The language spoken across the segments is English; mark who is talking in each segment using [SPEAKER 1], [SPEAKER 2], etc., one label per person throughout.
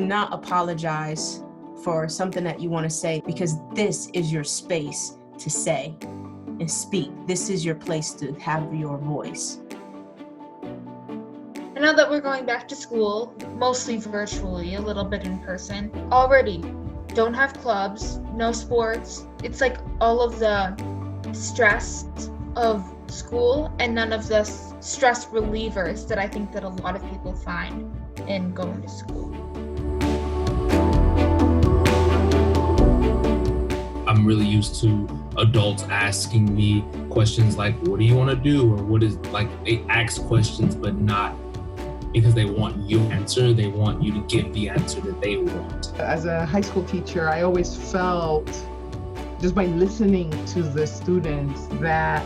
[SPEAKER 1] not apologize for something that you want to say, because this is your space to say and speak. This is your place to have your voice.
[SPEAKER 2] I know that we're going back to school, mostly virtually, a little bit in person. Already don't have clubs, no sports. It's like all of the stress of school and none of the stress relievers that I think that a lot of people find in going to school.
[SPEAKER 3] I'm really used to adults asking me questions like, what do you want to do? Or what is, like, they ask questions, but not because they want your answer. They want you to give the answer that they want.
[SPEAKER 4] As a high school teacher, I always felt, just by listening to the students, that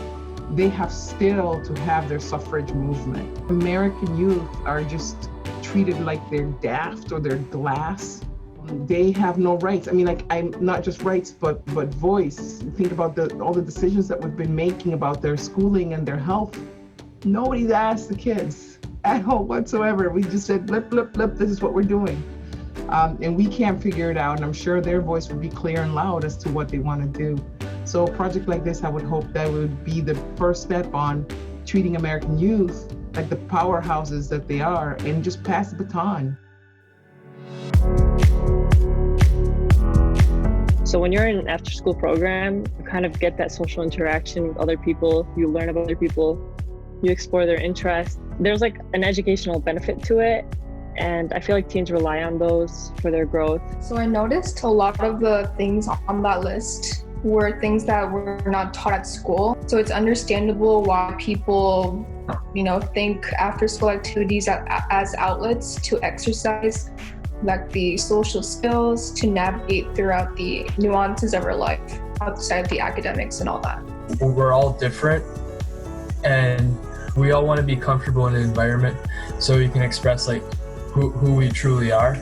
[SPEAKER 4] they have still to have their suffrage movement. American youth are just treated like they're daft or they're glass. They have no rights. I mean, like, I'm not just rights, but voice. Think about all the decisions that we've been making about their schooling and their health. Nobody's asked the kids at all whatsoever. We just said, blip, blip, blip, this is what we're doing. And we can't figure it out. And I'm sure their voice would be clear and loud as to what they want to do. So a project like this, I would hope that would be the first step on treating American youth like the powerhouses that they are, and just pass the baton.
[SPEAKER 5] So when you're in an after-school program, you kind of get that social interaction with other people. You learn about other people. You explore their interests. There's like an educational benefit to it. And I feel like teens rely on those for their growth.
[SPEAKER 6] So I noticed a lot of the things on that list were things that were not taught at school. So it's understandable why people, think after-school activities as outlets to exercise like the social skills to navigate throughout the nuances of our life outside the academics and all that.
[SPEAKER 7] We're all different and we all want to be comfortable in an environment so we can express like who we truly are,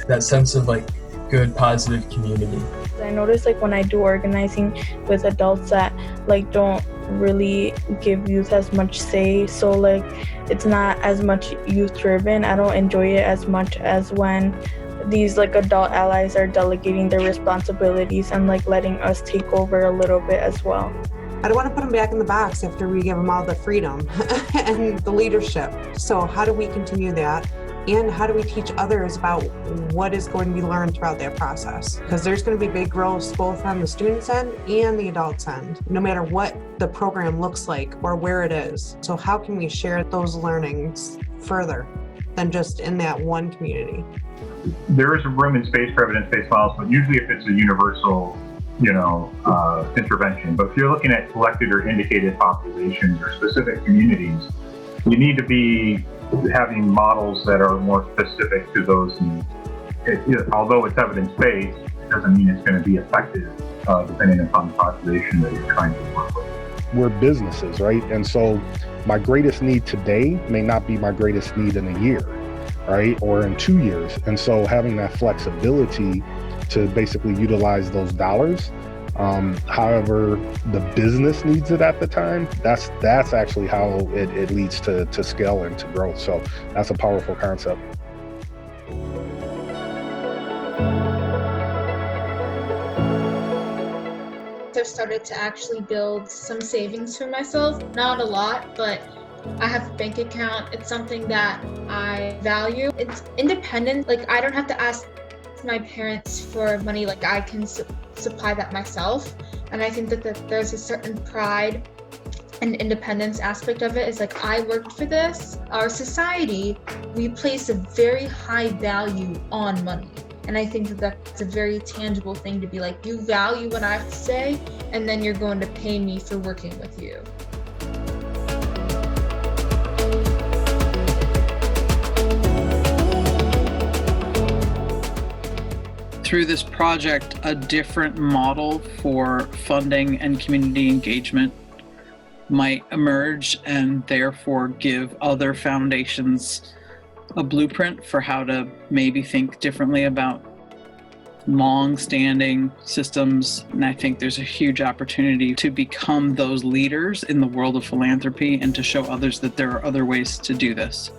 [SPEAKER 7] that sense of like good, positive community.
[SPEAKER 8] I notice like when I do organizing with adults that like don't really give youth as much say, so like it's not as much youth driven. I don't enjoy it as much as when these like adult allies are delegating their responsibilities and like letting us take over a little bit as well.
[SPEAKER 9] I don't want to put them back in the box after we give them all the freedom and the leadership. So how do we continue that? And how do we teach others about what is going to be learned throughout that process? Because there's going to be big growth both on the students' end and the adults' end, no matter what the program looks like or where it is. So how can we share those learnings further than just in that one community?
[SPEAKER 10] There is a room and space for evidence-based models, but usually if it's a universal, intervention. But if you're looking at selected or indicated populations or specific communities, you need to be having models that are more specific to those needs. Although it's evidence-based, it doesn't mean it's going to be effective depending upon the population that you're trying to work with.
[SPEAKER 11] We're businesses, right? And so my greatest need today may not be my greatest need in a year, right? Or in 2 years. And so having that flexibility to basically utilize those dollars, however the business needs it at the time, that's actually how it leads to scale and to growth. So that's a powerful concept.
[SPEAKER 2] I've started to actually build some savings for myself. Not a lot, but I have a bank account. It's something that I value. It's independent. Like, I don't have to ask my parents for money. Like, I can supply that myself. And I think that there's a certain pride and independence aspect of it. Is like, I worked for this. Our society, we place a very high value on money. And I think that that's a very tangible thing to be like, you value what I have to say, and then you're going to pay me for working with you.
[SPEAKER 12] Through this project, a different model for funding and community engagement might emerge and therefore give other foundations a blueprint for how to maybe think differently about long-standing systems. And I think there's a huge opportunity to become those leaders in the world of philanthropy and to show others that there are other ways to do this.